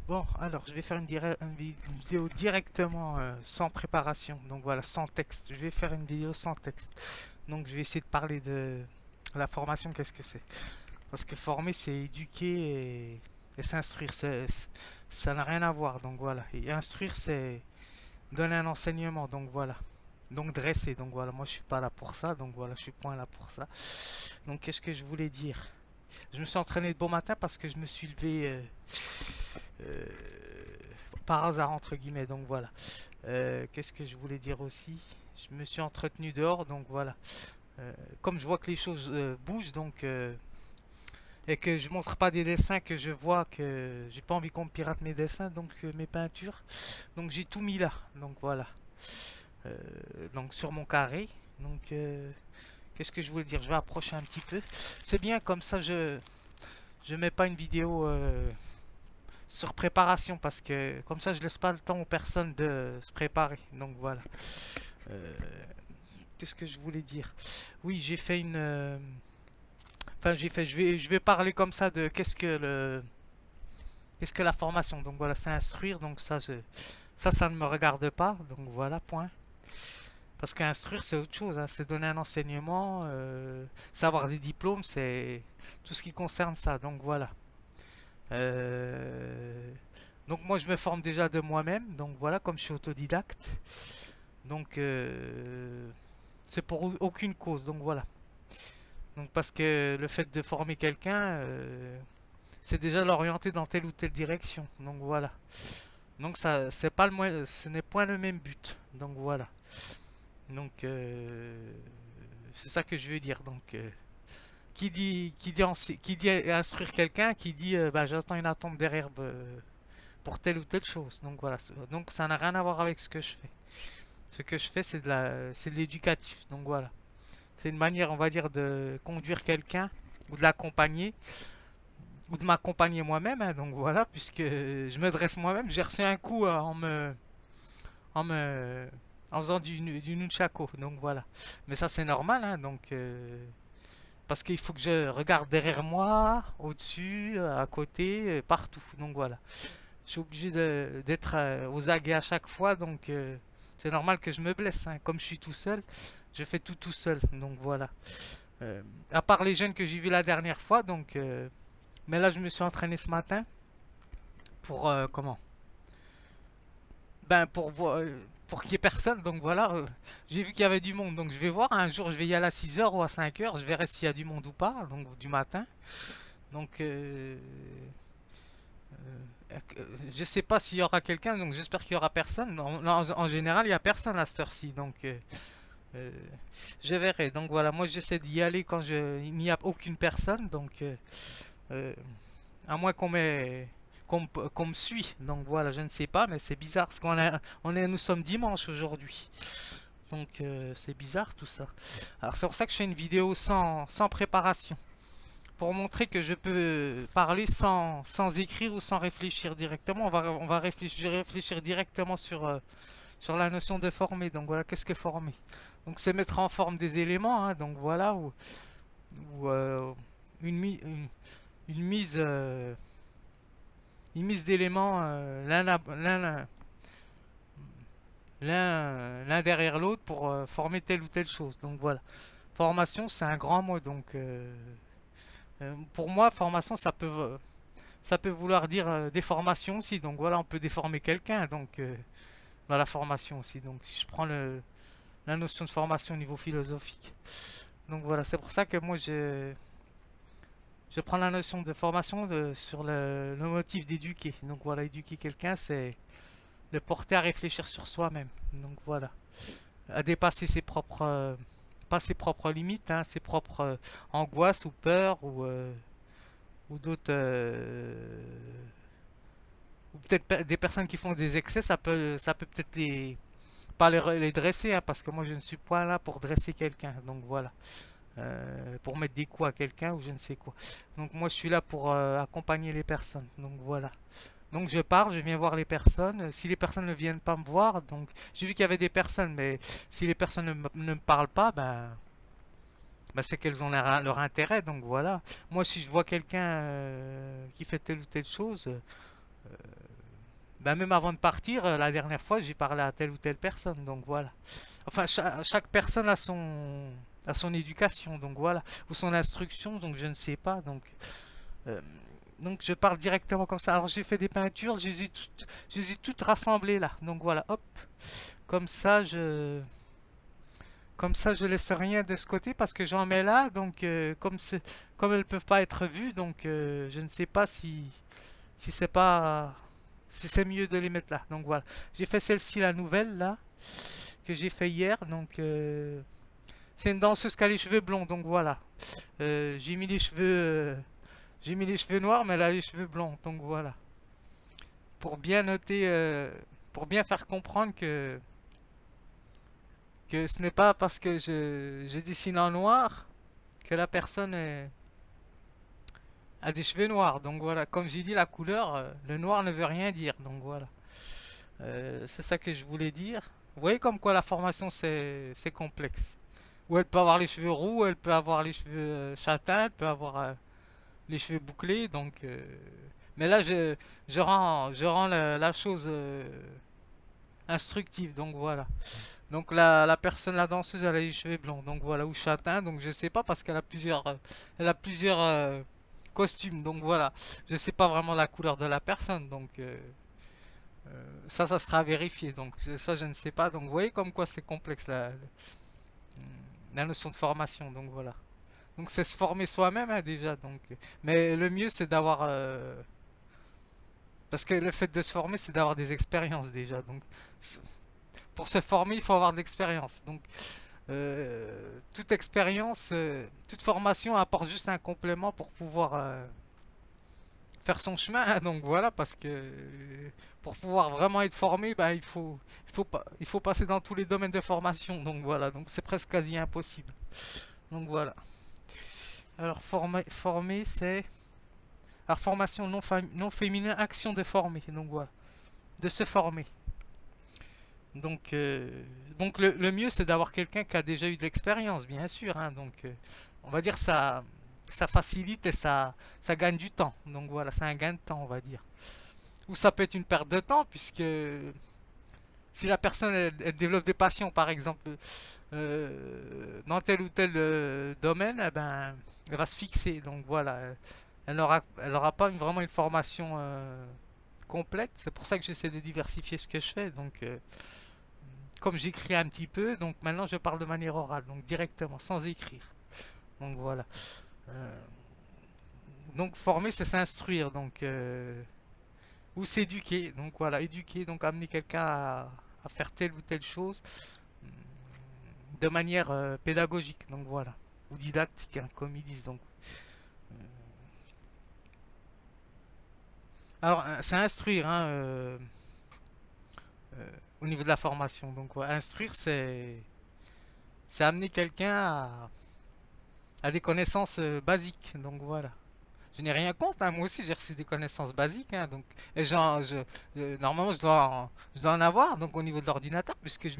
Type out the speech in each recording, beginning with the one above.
Bon, alors je vais faire une vidéo directement sans préparation, donc voilà, sans texte. Je vais faire une vidéo sans texte. Donc je vais essayer de parler de la formation, qu'est-ce que c'est? Parce que former, c'est éduquer et s'instruire, ça n'a rien à voir, donc voilà. Et instruire, c'est donner un enseignement, donc voilà. Donc dresser, donc voilà, moi je suis pas là pour ça, donc voilà, je suis point là pour ça. Donc qu'est-ce que je voulais dire? Je me suis entraîné de bon matin parce que je me suis levé euh, par hasard entre guillemets, donc voilà. Qu'est-ce que je voulais dire aussi? Je me suis entretenu dehors, donc voilà. Comme je vois que les choses bougent, donc et que je montre pas des dessins que je vois que j'ai pas envie qu'on me pirate mes dessins, donc mes peintures, donc j'ai tout mis là, donc voilà. Euh, donc sur mon carré, donc qu'est-ce que je voulais dire? Je vais approcher un petit peu. C'est bien comme ça, je mets pas une vidéo sur préparation parce que comme ça je laisse pas le temps aux personnes de se préparer. Donc voilà. Euh, Qu'est-ce que je voulais dire? Oui, j'ai fait une. Enfin, j'ai fait. Je vais parler comme ça de qu'est-ce que la formation. Donc voilà, c'est instruire. Donc ça ne me regarde pas. Donc voilà, point. Parce qu'instruire c'est autre chose, hein. C'est donner un enseignement, savoir des diplômes, c'est tout ce qui concerne ça. Donc voilà. Euh, Donc moi je me forme déjà de moi-même, donc voilà, comme je suis autodidacte. Donc c'est pour aucune cause, donc voilà. Donc parce que le fait de former quelqu'un, c'est déjà l'orienter dans telle ou telle direction. Donc voilà. Donc ça, c'est pas ce n'est point le même but. Donc voilà. Donc c'est ça que je veux dire. Donc qui dit instruire quelqu'un, qui dit bah, j'attends une attente derrière pour telle ou telle chose. Donc voilà. Donc ça n'a rien à voir avec ce que je fais. Ce que je fais, c'est de l'éducatif. Donc voilà. C'est une manière, on va dire, de conduire quelqu'un ou de l'accompagner ou de m'accompagner moi-même, hein. Donc voilà, puisque je me dresse moi-même. J'ai reçu un coup en me, en faisant du nunchako. Donc voilà. Mais ça, c'est normal, hein. Donc parce qu'il faut que je regarde derrière moi, au-dessus, à côté, partout. Donc voilà. Je suis obligé d'être aux aguets à chaque fois, donc c'est normal que je me blesse, hein. Comme je suis tout seul, je fais tout seul, donc voilà. Euh, à part les jeunes que j'ai vus la dernière fois, donc. Mais là, je me suis entraîné ce matin pour comment? Ben pour voir. Pour qu'il n'y ait personne, donc voilà, j'ai vu qu'il y avait du monde, donc je vais voir, un jour je vais y aller à 6 heures ou à 5 heures, je verrai s'il y a du monde ou pas, donc du matin. Donc je sais pas s'il y aura quelqu'un, donc j'espère qu'il y aura personne. En général, il y a personne à cette heure-ci, donc euh, je verrai. Donc voilà, moi j'essaie d'y aller quand il n'y a aucune personne, donc euh, à moins qu'on me suit. Donc voilà, je ne sais pas, mais c'est bizarre parce nous sommes dimanche aujourd'hui. Donc c'est bizarre tout ça. Alors c'est pour ça que je fais une vidéo sans préparation pour montrer que je peux parler sans écrire ou sans réfléchir directement. On va réfléchir directement sur la notion de former. Donc voilà, qu'est-ce que former? Donc c'est mettre en forme des éléments, hein. Donc voilà, ou, une, mi- une mise, une mise d'éléments l'un derrière l'autre pour former telle ou telle chose. Donc voilà. Formation, c'est un grand mot. Donc pour moi, formation, ça peut vouloir dire déformation aussi. Donc voilà, on peut déformer quelqu'un. Donc dans la formation aussi. Donc si je prends la notion de formation au niveau philosophique. Donc voilà, c'est pour ça que moi je prends la notion de formation sur le motif d'éduquer. Donc voilà, éduquer quelqu'un, c'est le porter à réfléchir sur soi-même. Donc voilà, à dépasser pas ses propres limites, hein, ses propres angoisses ou peurs ou d'autres ou peut-être des personnes qui font des excès, ça peut peut-être pas les dresser, hein, parce que moi je ne suis pas là pour dresser quelqu'un. Donc voilà. Pour mettre des coups à quelqu'un ou je ne sais quoi. Donc moi je suis là pour accompagner les personnes. Donc voilà. Donc je pars, je viens voir les personnes. Si les personnes ne viennent pas me voir, donc j'ai vu qu'il y avait des personnes, mais si les personnes ne me parlent pas, ben c'est qu'elles ont leur intérêt. Donc voilà. Moi si je vois quelqu'un qui fait telle ou telle chose, Ben, même avant de partir, la dernière fois, j'ai parlé à telle ou telle personne, donc voilà. Enfin, chaque personne a son éducation, donc voilà, ou son instruction, donc je ne sais pas, euh, donc je parle directement comme ça. Alors j'ai fait des peintures, je les ai toutes rassemblées là, donc voilà, hop, comme ça je, comme ça je laisse rien de ce côté parce que j'en mets là, donc comme elles peuvent pas être vues, donc je ne sais pas si c'est pas, si c'est mieux de les mettre là, donc voilà. J'ai fait celle-ci, la nouvelle là, que j'ai fait hier, donc c'est une danseuse qui a les cheveux blonds, donc voilà. J'ai mis les cheveux, j'ai mis les cheveux noirs, mais elle a les cheveux blonds, donc voilà. Pour bien noter, pour bien faire comprendre que ce n'est pas parce que je dessine en noir que la personne a des cheveux noirs. Donc voilà, comme j'ai dit, la couleur, le noir ne veut rien dire. Donc voilà. C'est ça que je voulais dire. Vous voyez comme quoi la formation c'est complexe. Ou elle peut avoir les cheveux roux, elle peut avoir les cheveux châtains, elle peut avoir les cheveux bouclés. Mais là je rends la chose instructive. Donc voilà. Donc la personne, la danseuse, elle a les cheveux blonds. Donc voilà, ou châtain. Donc je sais pas parce qu'elle a plusieurs costumes. Donc voilà, je sais pas vraiment la couleur de la personne. Ça sera vérifié. Donc ça, je ne sais pas. Donc vous voyez comme quoi c'est complexe la notion de formation. Donc voilà. Donc c'est se former soi-même hein, déjà. Mais le mieux c'est d'avoir parce que le fait de se former c'est d'avoir des expériences déjà. Pour se former il faut avoir de l'expérience. Toute expérience, toute formation apporte juste un complément pour pouvoir faire son chemin. Hein. Donc voilà, parce que pour pouvoir vraiment être formé, ben, il faut passer dans tous les domaines de formation. Donc voilà, donc c'est presque quasi impossible. Donc voilà. Alors former c'est... Alors formation non féminin, action de former. Donc voilà, de se former. Donc, le mieux c'est d'avoir quelqu'un qui a déjà eu de l'expérience, bien sûr. Hein. On va dire ça facilite et ça gagne du temps. Donc voilà, c'est un gain de temps, on va dire. Ou ça peut être une perte de temps, puisque si la personne elle développe des passions, par exemple, dans tel ou tel domaine, eh ben, elle va se fixer. Donc voilà, elle aura pas vraiment une formation complète. C'est pour ça que j'essaie de diversifier ce que je fais. Comme j'écris un petit peu, donc maintenant je parle de manière orale, donc directement, sans écrire. Donc voilà. Euh, donc former, c'est s'instruire, ou s'éduquer. Donc voilà, éduquer, donc amener quelqu'un à faire telle ou telle chose de manière pédagogique. Donc voilà, ou didactique, hein, comme ils disent. Alors c'est instruire, hein, au niveau de la formation. Donc ouais, instruire, c'est amener quelqu'un à des connaissances basiques. Donc voilà. Je n'ai rien contre, hein. Moi aussi j'ai reçu des connaissances basiques, hein, et normalement je dois en avoir donc au niveau de l'ordinateur puisque je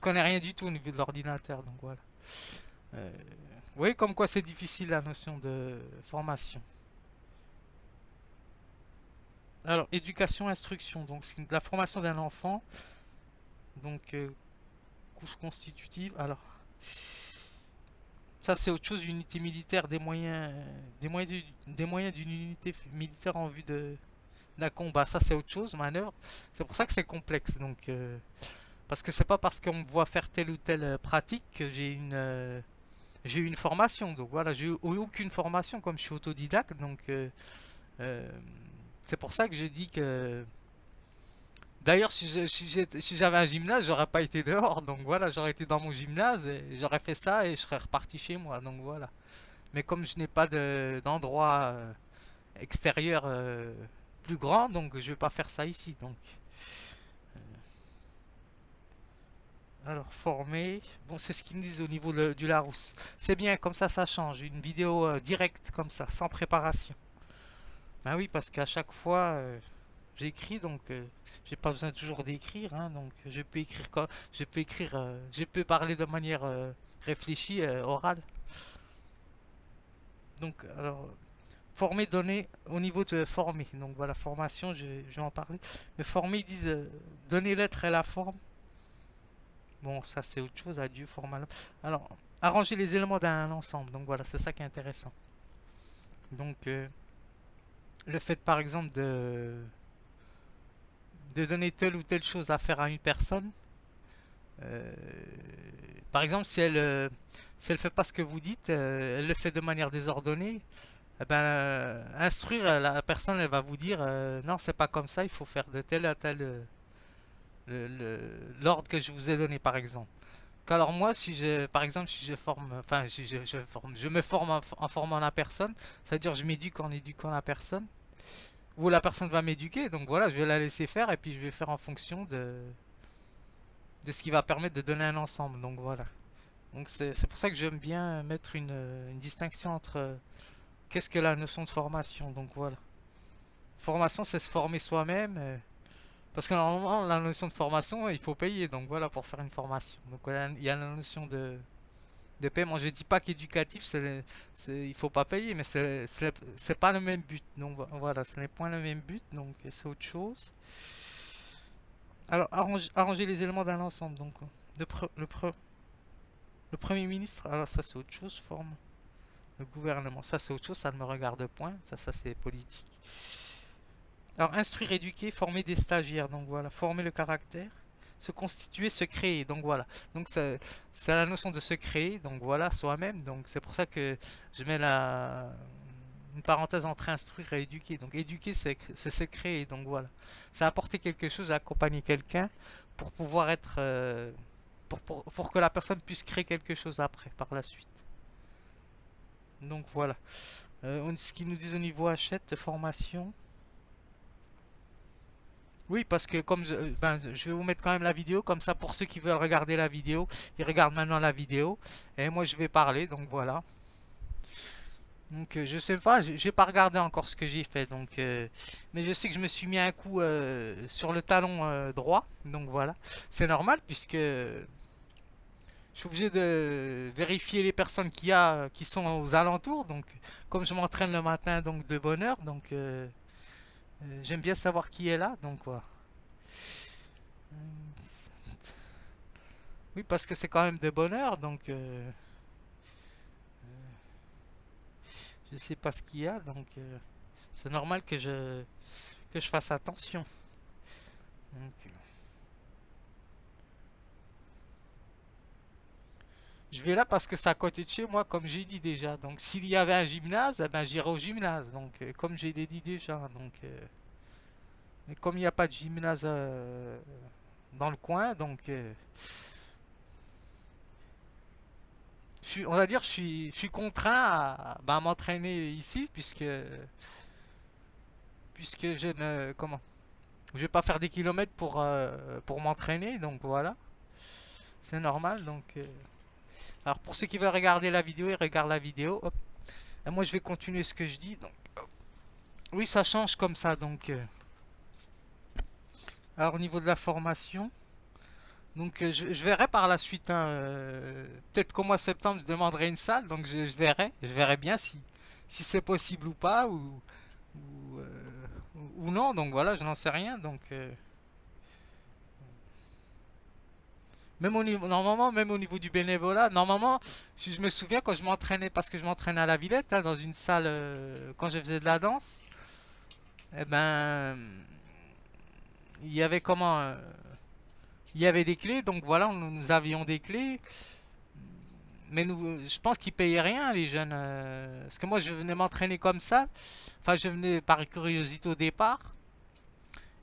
connais rien du tout au niveau de l'ordinateur, donc voilà. Vous voyez comme quoi c'est difficile la notion de formation. Alors éducation, instruction, donc c'est la formation d'un enfant, donc couche constitutive. Alors ça c'est autre chose, unité militaire, des moyens d'une unité militaire en vue d'un combat. Ça, c'est autre chose, manœuvre. C'est pour ça que c'est complexe. Parce que c'est pas parce qu'on me voit faire telle ou telle pratique que j'ai eu une formation. Donc voilà, j'ai eu aucune formation comme je suis autodidacte. Euh, c'est pour ça que je dis que. D'ailleurs, si j'avais un gymnase, j'aurais pas été dehors. Donc voilà, j'aurais été dans mon gymnase et j'aurais fait ça et je serais reparti chez moi. Donc voilà. Mais comme je n'ai pas d'endroit extérieur plus grand, donc je vais pas faire ça ici. Alors former, bon c'est ce qu'ils me disent au niveau du Larousse. C'est bien, comme ça change. Une vidéo directe comme ça, sans préparation. Ben oui, parce qu'à chaque fois j'écris, j'ai pas besoin toujours d'écrire, hein, donc je peux écrire je peux parler de manière réfléchie, orale. Donc alors Former, donner au niveau de former. Donc voilà, formation, je vais en parler. Mais former, ils disent donner l'être et la forme. Bon, ça c'est autre chose, adieu, format. Alors, arranger les éléments d'un ensemble. Donc voilà, c'est ça qui est intéressant. Donc, le fait par exemple de donner telle ou telle chose à faire à une personne. euh, Par exemple, si elle fait pas ce que vous dites, elle le fait de manière désordonnée. Eh ben, instruire la personne, elle va vous dire non, c'est pas comme ça, il faut faire de tel à tel l'ordre que je vous ai donné, par exemple. Alors moi, si je, par exemple, si je forme, enfin, si je forme, je me forme en formant la personne, c'est-à-dire je m'éduque en éduquant la personne, ou la personne va m'éduquer, donc voilà, je vais la laisser faire et puis je vais faire en fonction de ce qui va permettre de donner un ensemble, donc voilà. Donc c'est pour ça que j'aime bien mettre une distinction entre qu'est-ce que la notion de formation, donc voilà. Formation, c'est se former soi-même, parce que normalement, la notion de formation, il faut payer, donc voilà, pour faire une formation. Donc voilà, il y a la notion de paiement. Je dis pas qu'éducatif, il faut pas payer, mais c'est pas le même but. Donc voilà, ce n'est point le même but, donc c'est autre chose. Alors, arranger les éléments d'un ensemble. Donc, le, pre- le, pre- le Premier ministre, alors ça c'est autre chose, forme le gouvernement. Ça c'est autre chose, ça ne me regarde point. Ça c'est politique. Alors, instruire, éduquer, former des stagiaires. Donc voilà, former le caractère, se constituer, se créer. Donc voilà. Donc c'est la notion de se créer. Donc voilà, soi-même. Donc c'est pour ça que je mets une parenthèse entre instruire et éduquer. Donc éduquer, c'est se créer. Donc voilà. C'est apporter quelque chose, accompagner quelqu'un pour pouvoir être. Pour que la personne puisse créer quelque chose après, par la suite. Donc voilà. Ce qu'ils nous disent au niveau achète, formation. Oui, parce que comme je vais vous mettre quand même la vidéo, comme ça pour ceux qui veulent regarder la vidéo, ils regardent maintenant la vidéo. Et moi je vais parler, donc voilà. Donc je sais pas, j'ai pas regardé encore ce que j'ai fait, donc mais je sais que je me suis mis un coup sur le talon droit, donc voilà. C'est normal puisque je suis obligé de vérifier les personnes qui sont aux alentours, donc comme je m'entraîne le matin donc de bonne heure, donc j'aime bien savoir qui est là, donc voilà. Oui, parce que c'est quand même de bonne heure, donc je sais pas ce qu'il y a, donc c'est normal que je fasse attention. Donc, je vais là parce que c'est à côté de chez moi, comme j'ai dit déjà. Donc s'il y avait un gymnase, eh ben, j'irai au gymnase. Donc comme j'ai dit déjà. Donc, mais comme il n'y a pas de gymnase dans le coin, donc on va dire je suis contraint à m'entraîner ici puisque je ne comment je vais pas faire des kilomètres pour m'entraîner. Donc voilà, c'est normal. Donc alors pour ceux qui veulent regarder la vidéo, ils regardent la vidéo. Hop. Et moi je vais continuer ce que je dis. Donc oui, ça change comme ça. Donc alors au niveau de la formation, donc je verrai par la suite, hein, peut-être qu'au mois de septembre je demanderai une salle. Donc je verrai bien si c'est possible ou pas ou, euh, ou non. Donc voilà, je n'en sais rien. Donc même au niveau, normalement, même au niveau du bénévolat, normalement, si je me souviens, quand je m'entraînais, parce que je m'entraînais à la Villette, hein, dans une salle, quand je faisais de la danse, eh ben, il y avait il y avait des clés, donc voilà, nous avions des clés, mais je pense qu'ils payaient rien, les jeunes, parce que moi, je venais m'entraîner comme ça, enfin, je venais par curiosité au départ,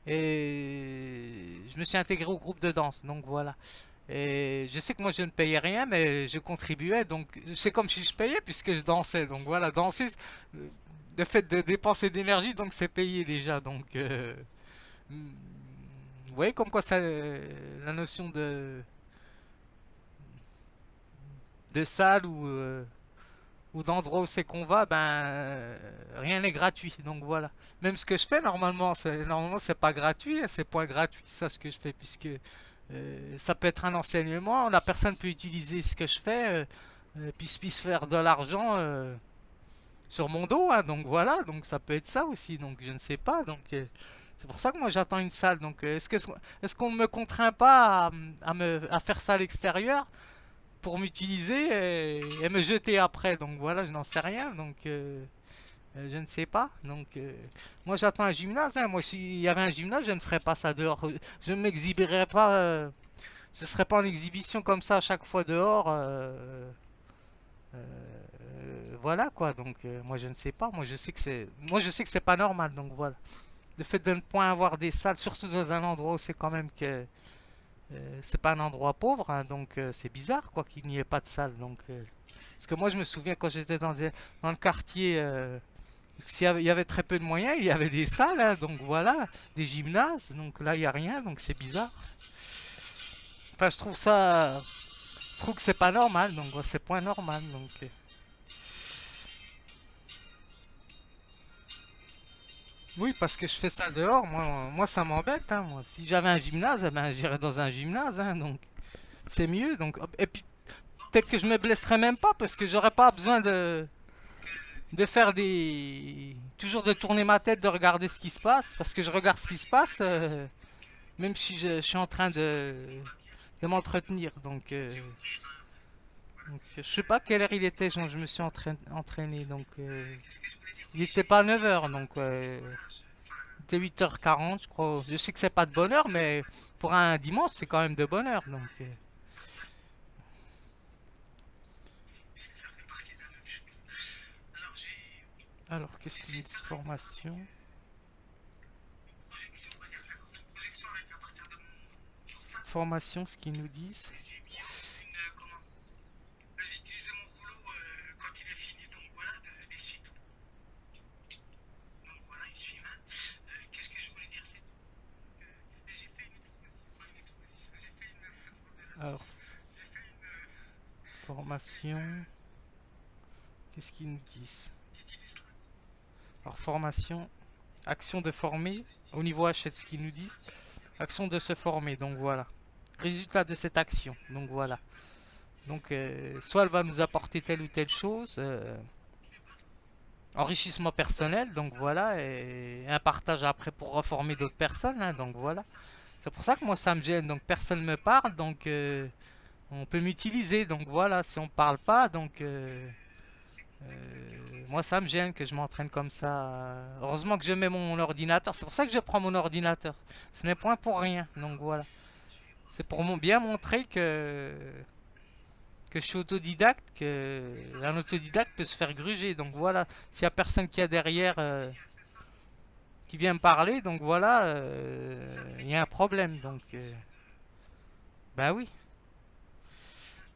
et je me suis intégré au groupe de danse, donc voilà. Et je sais que moi je ne payais rien, mais je contribuais, donc c'est comme si je payais puisque je dansais. Donc voilà, danser, euh, le fait de dépenser d'énergie, donc c'est payé déjà. Donc vous voyez comme quoi ça, la notion de salle ou d'endroit où c'est qu'on va, ben rien n'est gratuit. Donc voilà. Même ce que je fais normalement c'est pas gratuit, hein, c'est pas gratuit ça ce que je fais puisque ça peut être un enseignement, la personne peut utiliser ce que je fais, puis faire de l'argent sur mon dos, hein, donc voilà, donc ça peut être ça aussi, donc je ne sais pas, donc c'est pour ça que moi j'attends une salle, donc est-ce qu'on ne me contraint pas à faire ça à l'extérieur pour m'utiliser et me jeter après, donc voilà, je n'en sais rien, donc je ne sais pas, donc moi j'attends un gymnase, hein, moi s'il y avait un gymnase, je ne ferais pas ça dehors, je ne m'exhiberais pas, ce serait pas en exhibition comme ça à chaque fois dehors. Voilà quoi, donc moi je ne sais pas, moi je sais que c'est pas normal, donc voilà. Le fait de ne point avoir des salles, surtout dans un endroit où c'est quand même que c'est pas un endroit pauvre, hein, donc c'est bizarre quoi qu'il n'y ait pas de salle, donc parce que moi je me souviens quand j'étais dans le quartier, il y avait très peu de moyens, il y avait des salles, hein, donc voilà, des gymnases, donc là il y a rien, donc c'est bizarre. Enfin je trouve que c'est pas normal, donc c'est point normal, donc. Oui, parce que je fais ça dehors, moi ça m'embête, hein, moi. Si j'avais un gymnase, eh ben, j'irais dans un gymnase, hein, donc c'est mieux. Donc, et puis peut-être que je me blesserais même pas parce que j'aurais pas besoin de faire des... Toujours de tourner ma tête, de regarder ce qui se passe, parce que je regarde ce qui se passe, même si je suis en train de m'entretenir. Donc, je sais pas quelle heure il était quand je me suis entraîné, donc il était pas 9 heures, donc... C'était 8h40, je crois. Je sais que c'est pas de bonne heure, mais pour un dimanche, c'est quand même de bonne heure. Donc, alors, qu'est-ce qu'ils disent formation? Formation, ce qu'ils nous disent. Alors, formation, qu'est-ce qu'ils nous disent? Alors, formation, action de former. Au niveau H, ce qu'ils nous disent. Action de se former, donc voilà. Résultat de cette action, donc voilà. Donc, soit elle va nous apporter telle ou telle chose, enrichissement personnel, donc voilà, et un partage après pour reformer d'autres personnes, hein, donc voilà. C'est pour ça que moi ça me gêne, donc personne me parle, donc on peut m'utiliser, donc voilà, si on parle pas, donc moi ça me gêne que je m'entraîne comme ça. Heureusement que je mets mon ordinateur, c'est pour ça que je prends mon ordinateur. Ce n'est point pour rien, donc voilà. C'est pour bien montrer que je suis autodidacte, que un autodidacte peut se faire gruger, donc voilà. S'il y a personne qui est derrière qui vient me parler, donc voilà, il y a un problème, donc bah oui.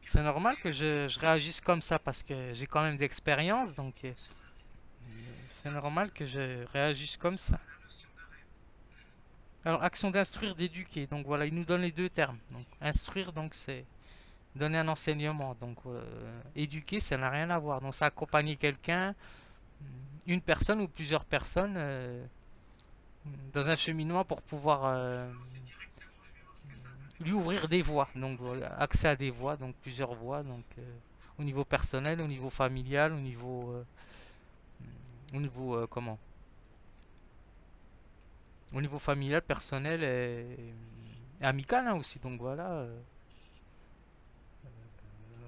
C'est normal que je réagisse comme ça parce que j'ai quand même d'expérience, donc c'est normal que je réagisse comme ça. Alors, action d'instruire, d'éduquer. Donc voilà, il nous donne les deux termes. Donc, instruire, donc c'est donner un enseignement. Donc, éduquer, ça n'a rien à voir. Donc, c'est accompagner quelqu'un, une personne ou plusieurs personnes dans un cheminement pour pouvoir lui ouvrir des voies. Donc, accès à des voies, donc plusieurs voies. Donc, au niveau personnel, au niveau familial, au niveau comment? Au niveau familial, personnel et amical, hein, aussi. Donc voilà,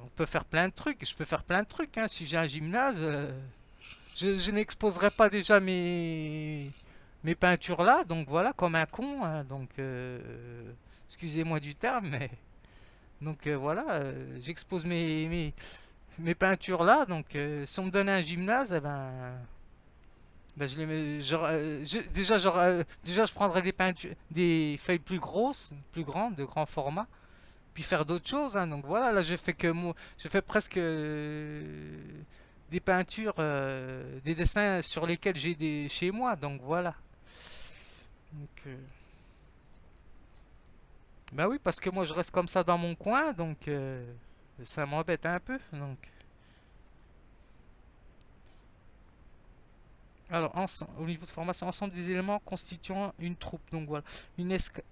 on peut faire plein de trucs. Je peux faire plein de trucs, hein. Si j'ai un gymnase, je n'exposerai pas déjà mes peintures là. Donc voilà, comme un con, hein. Donc excusez-moi du terme, mais donc voilà, j'expose mes peintures là. Donc si on me donne un gymnase, eh ben, je les mets, déjà, je prendrais des peintures, des feuilles plus grosses, plus grandes, de grand format, puis faire d'autres choses, hein. Donc voilà, là, je fais presque des peintures, des dessins sur lesquels j'ai des chez moi. Donc voilà. Donc, bah oui, parce que moi, je reste comme ça dans mon coin, donc ça m'embête un peu. Donc, alors, au niveau de formation, ensemble des éléments constituant une troupe. Donc voilà, une escadre.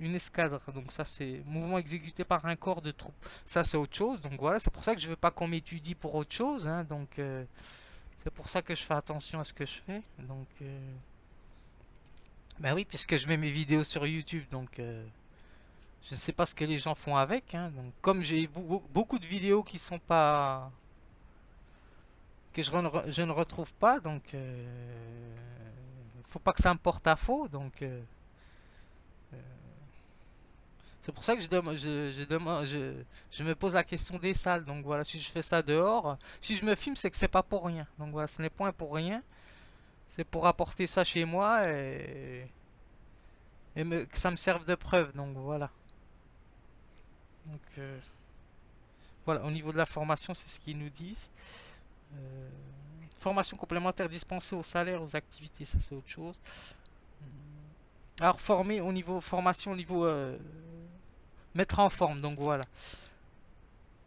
Une escadre, donc ça c'est mouvement exécuté par un corps de troupes. Ça c'est autre chose, donc voilà, c'est pour ça que je veux pas qu'on m'étudie pour autre chose, hein, donc C'est pour ça que je fais attention à ce que je fais. Donc, ben oui, puisque je mets mes vidéos sur YouTube, donc je ne sais pas ce que les gens font avec. Hein. Donc, comme j'ai beaucoup de vidéos qui sont pas que je ne retrouve pas, donc faut pas que ça me porte à faux. Donc, c'est pour ça que je me pose la question des salles. Donc voilà, si je fais ça dehors, si je me filme, c'est que c'est pas pour rien. Donc voilà, ce n'est point pour rien. C'est pour apporter ça chez moi que ça me serve de preuve. Donc voilà. Donc voilà, au niveau de la formation, c'est ce qu'ils nous disent. Euh, Formation complémentaire dispensée au salaire, aux activités, ça c'est autre chose. Alors former au niveau formation, au niveau mettre en forme. Donc voilà.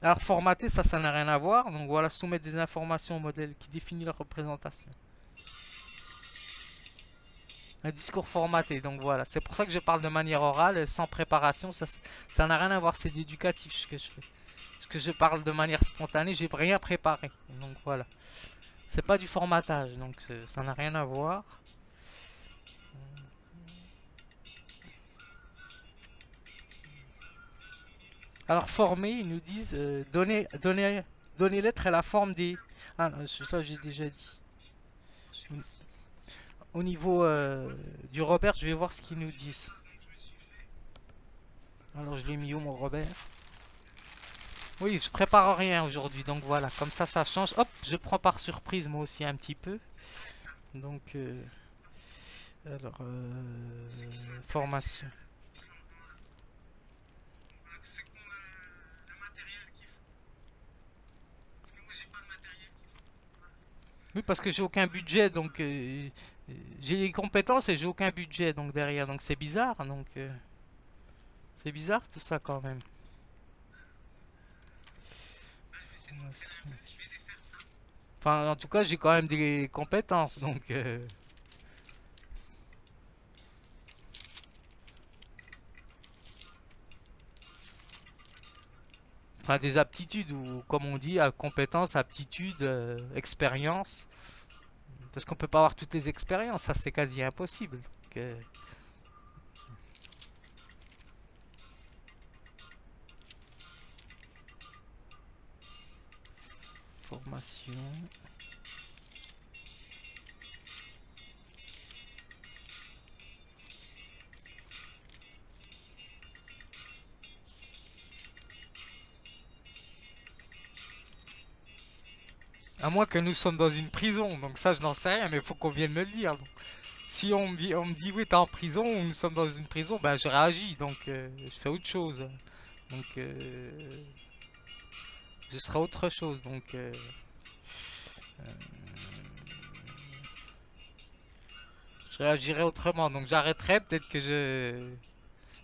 Alors formater, ça n'a rien à voir. Donc voilà, soumettre des informations au modèle qui définit la représentation. Un discours formaté, donc voilà. C'est pour ça que je parle de manière orale, sans préparation. Ça n'a rien à voir, c'est d'éducatif ce que je fais. Parce que je parle de manière spontanée, j'ai rien préparé. Donc voilà. C'est pas du formatage, donc ça n'a rien à voir. Alors former, ils nous disent donner l'être à la forme des... Ah non, ça j'ai déjà dit. Au niveau du Robert, je vais voir ce qu'ils nous disent. Alors je l'ai mis où mon Robert? Oui, je prépare rien aujourd'hui, donc voilà, comme ça change. Hop, je prends par surprise moi aussi un petit peu. Donc, alors, formation. Oui, parce que j'ai aucun budget, donc j'ai les compétences et j'ai aucun budget donc derrière, donc c'est bizarre, donc c'est bizarre tout ça quand même. Enfin, en tout cas, j'ai quand même des compétences, donc enfin des aptitudes ou comme on dit, compétences, aptitudes, expérience. Parce qu'on peut pas avoir toutes les expériences, ça c'est quasi impossible. Donc, formation. À moins que nous sommes dans une prison, donc ça je n'en sais rien, mais il faut qu'on vienne me le dire. Donc, si on me dit oui t'es en prison ou nous sommes dans une prison, ben je réagis, donc je fais autre chose. Donc je serai autre chose, donc je réagirai autrement. Donc j'arrêterai, peut-être que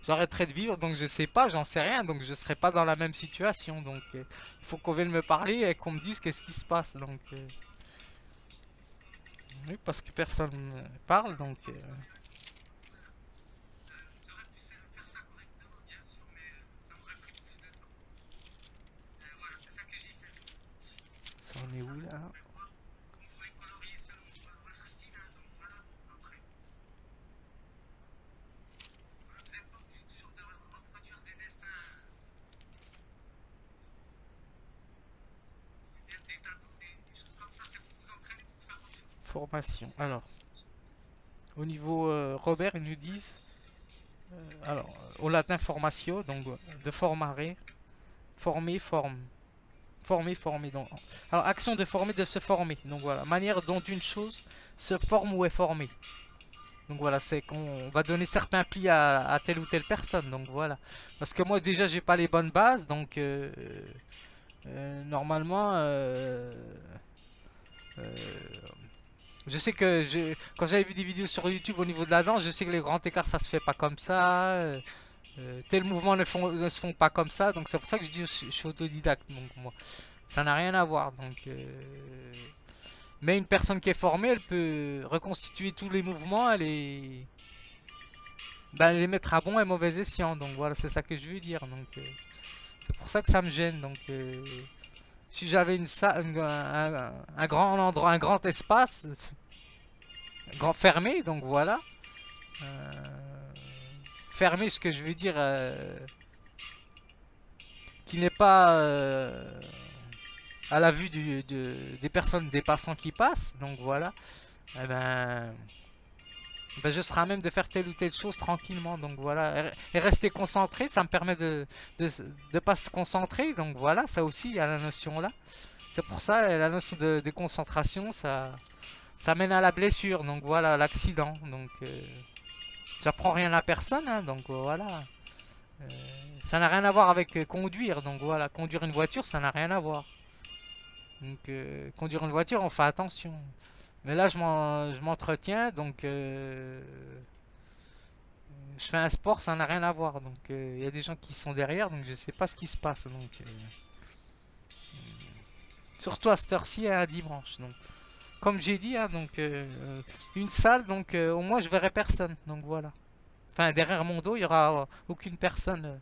j'arrêterai de vivre, donc je sais pas, j'en sais rien, donc je serai pas dans la même situation. Donc il faut qu'on vienne me parler et qu'on me dise qu'est-ce qui se passe. Donc oui, parce que personne ne parle, donc ça en est où là? Formation. Alors, au niveau Robert, ils nous disent, alors, au latin formatio, donc de formare, former, forme. Former, former. Donc, alors, action de former, de se former. Donc voilà, manière dont une chose se forme ou est formée. Donc voilà, c'est qu'on va donner certains plis à telle ou telle personne. Donc voilà. Parce que moi déjà j'ai pas les bonnes bases. Donc normalement euh, je sais que quand j'avais vu des vidéos sur YouTube au niveau de la danse, je sais que les grands écarts ça se fait pas comme ça. Tel mouvement ne se font pas comme ça. Donc c'est pour ça que je dis je suis autodidacte. Donc moi, ça n'a rien à voir. Donc mais une personne qui est formée, elle peut reconstituer tous les mouvements, ben, les mettre à bon et mauvais escient. Donc voilà, c'est ça que je veux dire. Donc c'est pour ça que ça me gêne. Donc si j'avais une salle, un grand endroit, un grand espace, grand fermé, donc voilà. Euh, fermé, ce que je veux dire, qui n'est pas à la vue des personnes, des passants qui passent, donc voilà. Eh ben, je serai à même de faire telle ou telle chose tranquillement. Donc voilà. Et rester concentré, ça me permet de, de pas se concentrer. Donc voilà, ça aussi, il y a la notion là. C'est pour ça, la notion de concentration, ça mène à la blessure. Donc voilà, l'accident. Donc j'apprends rien à personne. Hein, donc voilà. Euh, ça n'a rien à voir avec conduire. Donc voilà, conduire une voiture, ça n'a rien à voir. Donc conduire une voiture, on fait attention. Mais là, je m'entretiens, donc je fais un sport, ça n'a rien à voir. Donc il y a des gens qui sont derrière, donc je sais pas ce qui se passe. Donc surtout à cette heure-ci, à dimanche. Donc comme j'ai dit, hein, donc une salle, donc au moins je verrai personne. Donc voilà. Enfin derrière mon dos, il y aura aucune personne.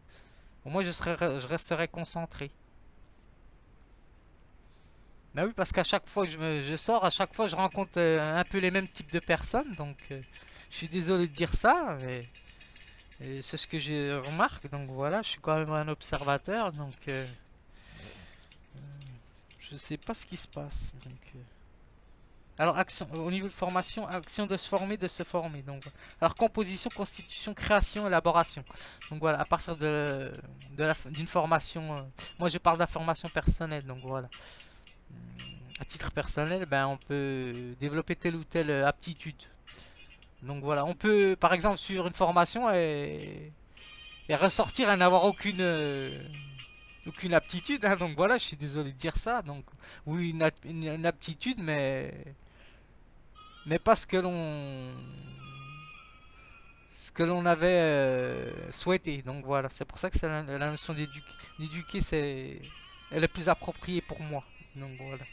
Au moins je resterai concentré. Bah oui, parce qu'à chaque fois que je sors, à chaque fois je rencontre un peu les mêmes types de personnes. Donc je suis désolé de dire ça, mais c'est ce que je remarque. Donc voilà, je suis quand même un observateur. Donc je sais pas ce qui se passe. Donc, alors, action, au niveau de formation, action de se former, de se former. Donc, alors, composition, constitution, création, élaboration. Donc voilà, à partir d'une formation, moi je parle de la formation personnelle. Donc voilà, à titre personnel, ben on peut développer telle ou telle aptitude. Donc voilà, on peut par exemple suivre une formation et ressortir et n'avoir aucune aptitude. Hein. Donc voilà, je suis désolé de dire ça. Donc oui, une aptitude, mais pas ce que l'on avait souhaité. Donc voilà, c'est pour ça que c'est la notion d'éduquer, elle est plus appropriée pour moi. Donc voilà.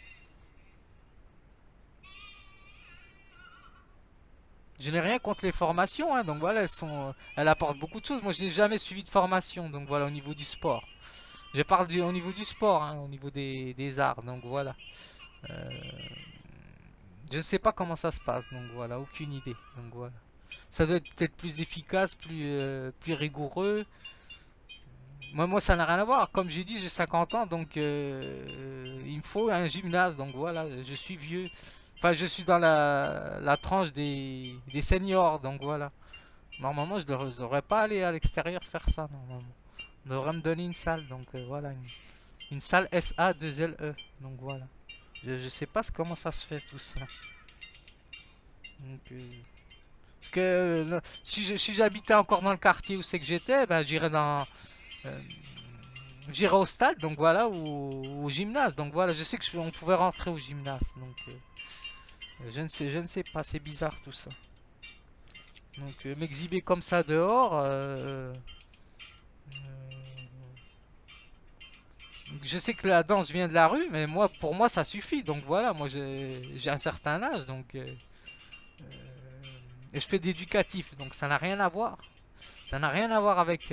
Je n'ai rien contre les formations, hein, donc voilà, elles apportent beaucoup de choses. Moi, je n'ai jamais suivi de formation, donc voilà, au niveau du sport. Je parle au niveau du sport, hein, au niveau des arts, donc voilà. Euh, je ne sais pas comment ça se passe, donc voilà, aucune idée, donc voilà. Ça doit être peut-être plus efficace, plus rigoureux. Moi, ça n'a rien à voir. Comme j'ai dit, j'ai 50 ans, donc il me faut un gymnase, donc voilà, je suis vieux. Enfin, je suis dans la tranche des seniors, donc voilà. Normalement, je ne devrais pas aller à l'extérieur faire ça, normalement. On devrait me donner une salle, donc voilà, une salle SA2LE, donc voilà. Je sais pas comment ça se fait tout ça. Donc, parce que si j'habitais encore dans le quartier où c'est que j'étais, ben euh, j'irais au stade, donc voilà, ou au gymnase, donc voilà. Je sais que on pouvait rentrer au gymnase, donc je ne sais pas, c'est bizarre tout ça. Donc m'exhiber comme ça dehors, je sais que la danse vient de la rue, mais moi, pour moi, ça suffit. Donc voilà, moi j'ai un certain âge, donc et je fais d'éducatif, donc ça n'a rien à voir. Ça n'a rien à voir avec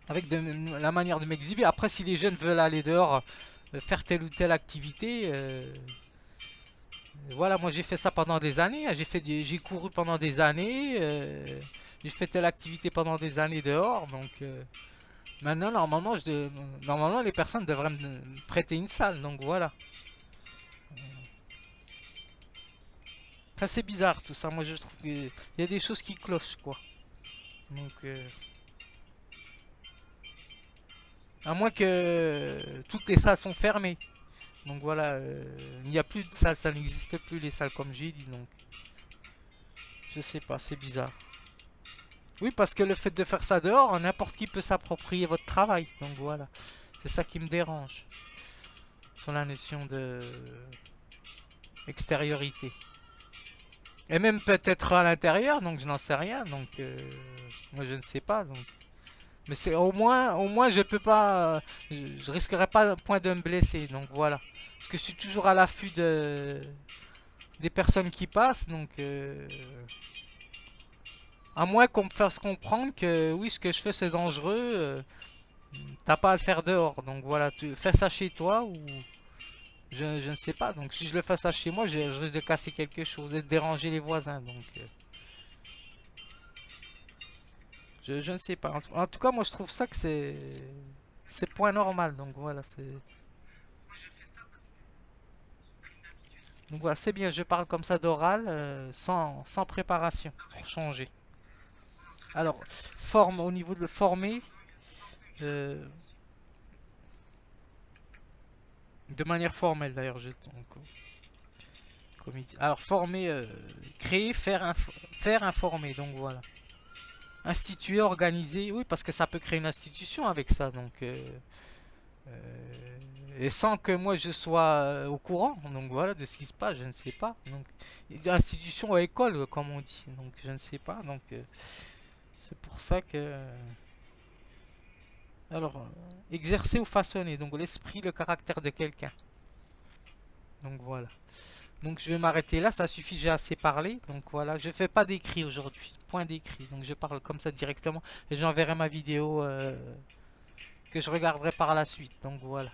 la manière de m'exhiber. Après, si les jeunes veulent aller dehors, faire telle ou telle activité, voilà, moi j'ai fait ça pendant des années. Hein. J'ai couru pendant des années. J'ai fait telle activité pendant des années dehors, donc. Maintenant, normalement, les personnes devraient me prêter une salle, donc voilà. Ça, c'est bizarre tout ça. Moi, je trouve qu'il y a des choses qui clochent, quoi. Donc, à moins que toutes les salles sont fermées. Donc voilà, il n'y a plus de salles, ça n'existe plus les salles comme j'ai dit, donc je sais pas, c'est bizarre. Oui, parce que le fait de faire ça dehors, n'importe qui peut s'approprier votre travail, donc voilà. C'est ça qui me dérange sur la notion de extériorité. Et même peut-être à l'intérieur, donc je n'en sais rien, donc moi je ne sais pas, donc. Mais c'est au moins je peux pas, je risquerai pas point de me blesser, donc voilà. Parce que je suis toujours à l'affût des personnes qui passent, donc à moins qu'on me fasse comprendre que oui, ce que je fais c'est dangereux, T'as pas à le faire dehors. Donc voilà, tu fais ça chez toi ou je ne sais pas. Donc si je le fais ça chez moi, je risque de casser quelque chose et de déranger les voisins. Donc je ne sais pas. En tout cas, moi je trouve ça que c'est point normal. Donc voilà, c'est donc voilà, c'est bien. Je parle comme ça d'oral, sans préparation pour changer. Alors, forme au niveau de former. euh, de manière formelle d'ailleurs, comme il dit. Alors former, créer, faire informer, donc voilà. Instituer, organiser, oui, parce que ça peut créer une institution avec ça, donc et sans que moi je sois au courant, donc voilà, de ce qui se passe, je ne sais pas. Donc institution à école, comme on dit, donc je ne sais pas, donc c'est pour ça que alors exercer ou façonner, donc l'esprit, le caractère de quelqu'un, donc voilà. Donc je vais m'arrêter là, ça suffit, j'ai assez parlé. Donc voilà, je fais pas d'écrit aujourd'hui, point d'écrit. Donc je parle comme ça directement et j'enverrai ma vidéo que je regarderai par la suite. Donc voilà.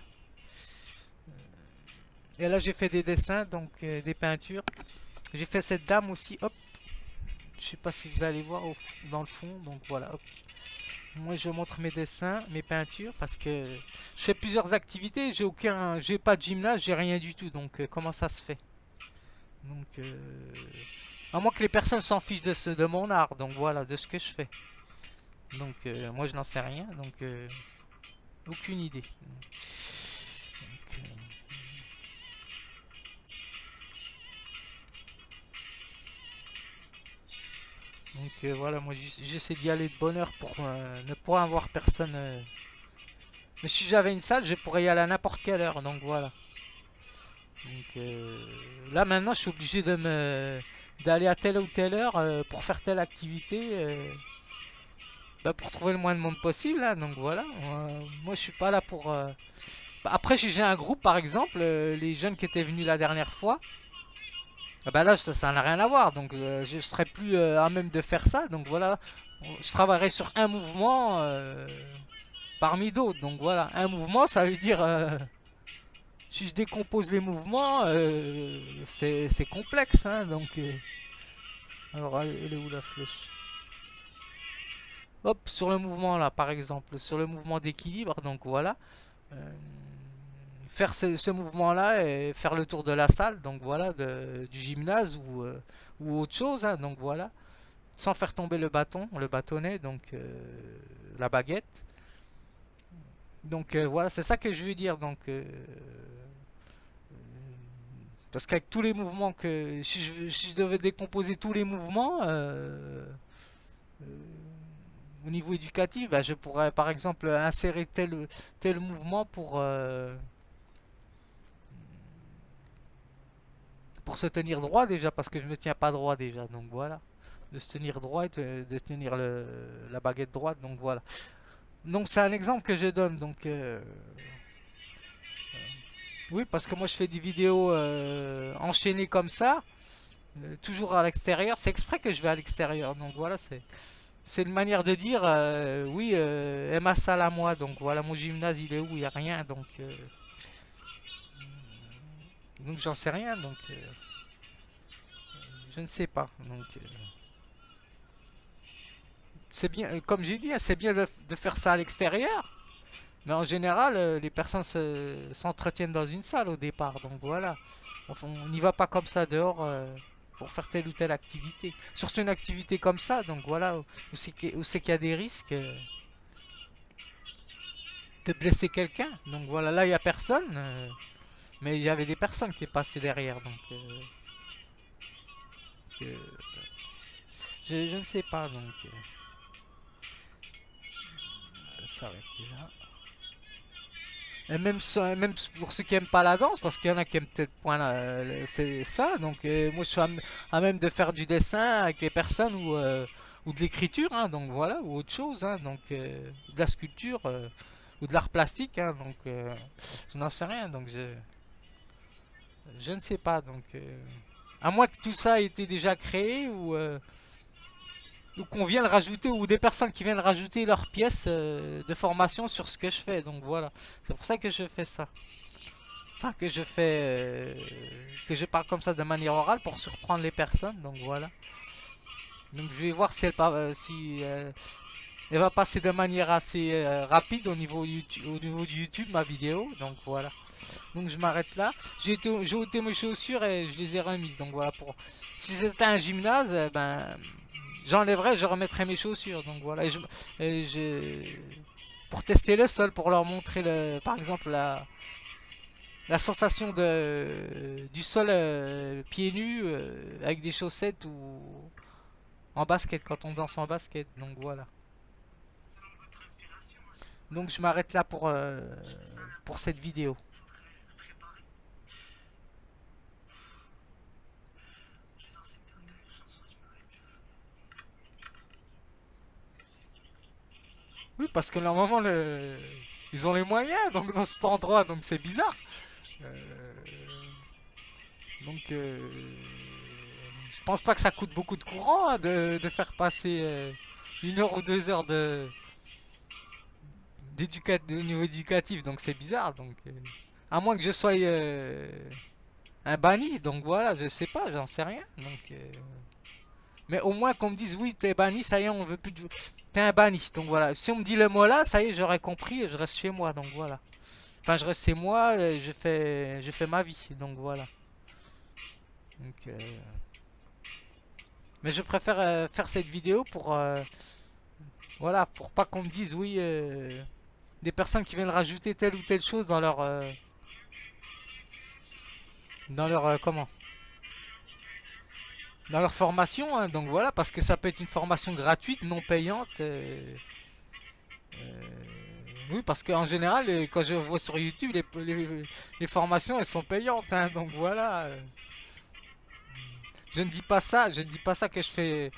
Et là j'ai fait des dessins, donc des peintures. J'ai fait cette dame aussi, hop. Je sais pas si vous allez voir dans le fond, donc voilà, hop. Moi je montre mes dessins, mes peintures parce que je fais plusieurs activités, j'ai pas de gymnase, j'ai rien du tout. Donc comment ça se fait? Donc à moins que les personnes s'en fichent de mon art, donc voilà, de ce que je fais. Donc moi je n'en sais rien, donc aucune idée. Voilà, moi j'essaie d'y aller de bonne heure pour ne pas avoir personne. Mais si j'avais une salle, je pourrais y aller à n'importe quelle heure, donc voilà. Donc là maintenant je suis obligé d'aller à telle ou telle heure pour faire telle activité. Bah, pour trouver le moins de monde possible, hein, donc voilà. Moi je suis pas là pour. Bah, après, si j'ai un groupe, par exemple, les jeunes qui étaient venus la dernière fois, ah bah là, ça n'a rien à voir. Donc, je serais plus à même de faire ça. Donc, voilà, je travaillerai sur un mouvement parmi d'autres. Donc, voilà, un mouvement, ça veut dire, si je décompose les mouvements, c'est complexe. Hein, donc, alors, elle est où la flèche? Hop, sur le mouvement là, par exemple, sur le mouvement d'équilibre. Donc, voilà. Euh, faire ce mouvement-là et faire le tour de la salle, donc voilà, du gymnase ou autre chose, hein, donc voilà, sans faire tomber le bâton, le bâtonnet, donc la baguette. Donc voilà, c'est ça que je veux dire. Donc parce qu'avec tous les mouvements que si je devais décomposer tous les mouvements euh, au niveau éducatif, bah, je pourrais par exemple insérer tel mouvement pour se tenir droit déjà, parce que je me tiens pas droit déjà, donc voilà. De se tenir droit et de tenir la baguette droite, donc voilà. Donc c'est un exemple que je donne, donc oui, parce que moi je fais des vidéos enchaînées comme ça, toujours à l'extérieur, c'est exprès que je vais à l'extérieur, donc voilà, c'est une manière de dire, oui, et ma salle à moi, donc voilà, mon gymnase il est où, il n'y a rien, donc j'en sais rien, donc je ne sais pas, donc c'est bien, comme j'ai dit, hein, c'est bien de faire ça à l'extérieur, mais en général, les personnes s'entretiennent dans une salle au départ, donc voilà. On n'y va pas comme ça dehors pour faire telle ou telle activité. Surtout une activité comme ça, donc voilà, où c'est qu'il y a des risques de blesser quelqu'un. Donc voilà, là il n'y a personne, mais il y avait des personnes qui passaient derrière, donc euh, je ne sais pas, donc s'arrêter là. Et même pour ceux qui aiment pas la danse, parce qu'il y en a qui aiment peut-être point c'est ça. Donc moi je suis à même de faire du dessin avec les personnes ou de l'écriture, hein, donc voilà, ou autre chose, hein, donc de la sculpture ou de l'art plastique, hein, donc je n'en sais rien, donc je ne sais pas, donc à moins que tout ça ait été déjà créé ou Donc on vient le rajouter, ou des personnes qui viennent rajouter leurs pièces de formation sur ce que je fais. Donc voilà, c'est pour ça que je fais ça. Enfin, que je parle comme ça de manière orale pour surprendre les personnes. Donc voilà. Donc je vais voir si elle va passer de manière assez rapide au niveau de YouTube, ma vidéo. Donc voilà. Donc je m'arrête là. J'ai ôté mes chaussures et je les ai remises. Donc voilà, si c'était un gymnase, ben j'enlèverais, je remettrais mes chaussures. Donc voilà. Pour tester le sol, pour leur montrer par exemple la sensation du sol pieds nus avec des chaussettes ou en basket quand on danse en basket. Donc voilà. Donc je m'arrête là pour cette vidéo. Oui, parce que normalement, ils ont les moyens donc, dans cet endroit, donc c'est bizarre. Euh, donc, je pense pas que ça coûte beaucoup de courant hein, de faire passer 1 heure ou 2 heures de niveau éducatif, donc c'est bizarre. Donc, à moins que je sois un banni, donc voilà, je sais pas, j'en sais rien. Donc, mais au moins qu'on me dise oui, t'es banni, ça y est, on veut plus de. T'es un banni. Donc voilà, si on me dit le mot là, ça y est, j'aurais compris et je reste chez moi. Donc voilà. Enfin, je reste chez moi, je fais ma vie. Donc voilà. Donc, mais je préfère faire cette vidéo voilà, pour pas qu'on me dise oui, des personnes qui viennent rajouter telle ou telle chose comment? Dans leur formation. Hein. Donc voilà, parce que ça peut être une formation gratuite, non payante. Euh, Oui, parce qu'en général, quand je vois sur YouTube, les formations, elles sont payantes, hein, donc voilà. Je ne dis pas ça, je ne dis pas ça que je fais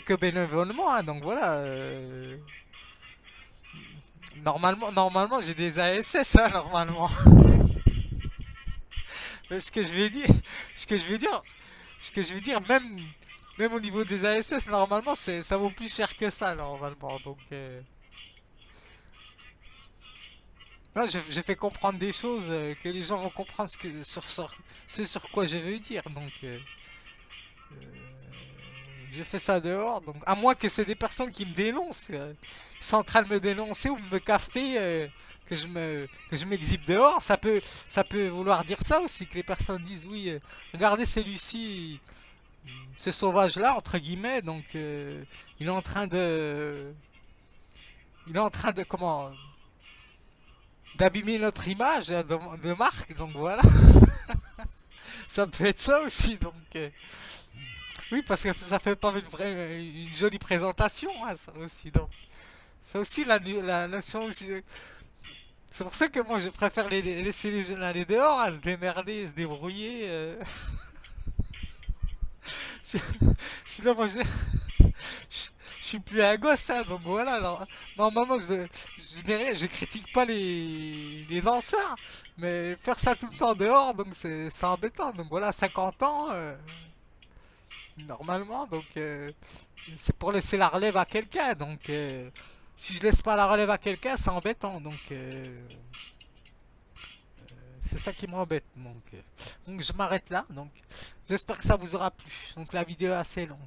que bénévolement, hein, donc voilà. Normalement, j'ai des ASS, hein, normalement. Mais ce que je veux dire, ce que je veux dire, même au niveau des ASS, normalement, ça vaut plus cher que ça, normalement. Donc, non, je fais comprendre des choses que les gens vont comprendre ce sur quoi je veux dire. Donc, je fais ça dehors. Donc, à moins que c'est des personnes qui me dénoncent, qui sont en train de me dénoncer ou de me cafeter, que je m'exhibe dehors, ça peut vouloir dire ça aussi, que les personnes disent oui, regardez celui-ci, ce sauvage-là, entre guillemets, donc il est en train de. Il est en train de. Comment? D'abîmer notre image de marque, donc voilà. Ça peut être ça aussi, donc. Oui, parce que ça fait pas une jolie présentation, hein, ça aussi. Donc, ça aussi, la notion aussi. C'est pour ça que moi, je préfère laisser les jeunes aller dehors, à se démerder, se débrouiller. Si- Sinon, moi, je suis plus un gosse, hein, donc voilà. Normalement, je critique pas les danseurs, mais faire ça tout le temps dehors, donc c'est embêtant. Donc voilà, 50 ans, normalement, donc c'est pour laisser la relève à quelqu'un. Donc si je laisse pas la relève à quelqu'un, c'est embêtant. Donc c'est ça qui m'embête. Donc je m'arrête là. Donc j'espère que ça vous aura plu. Donc la vidéo est assez longue.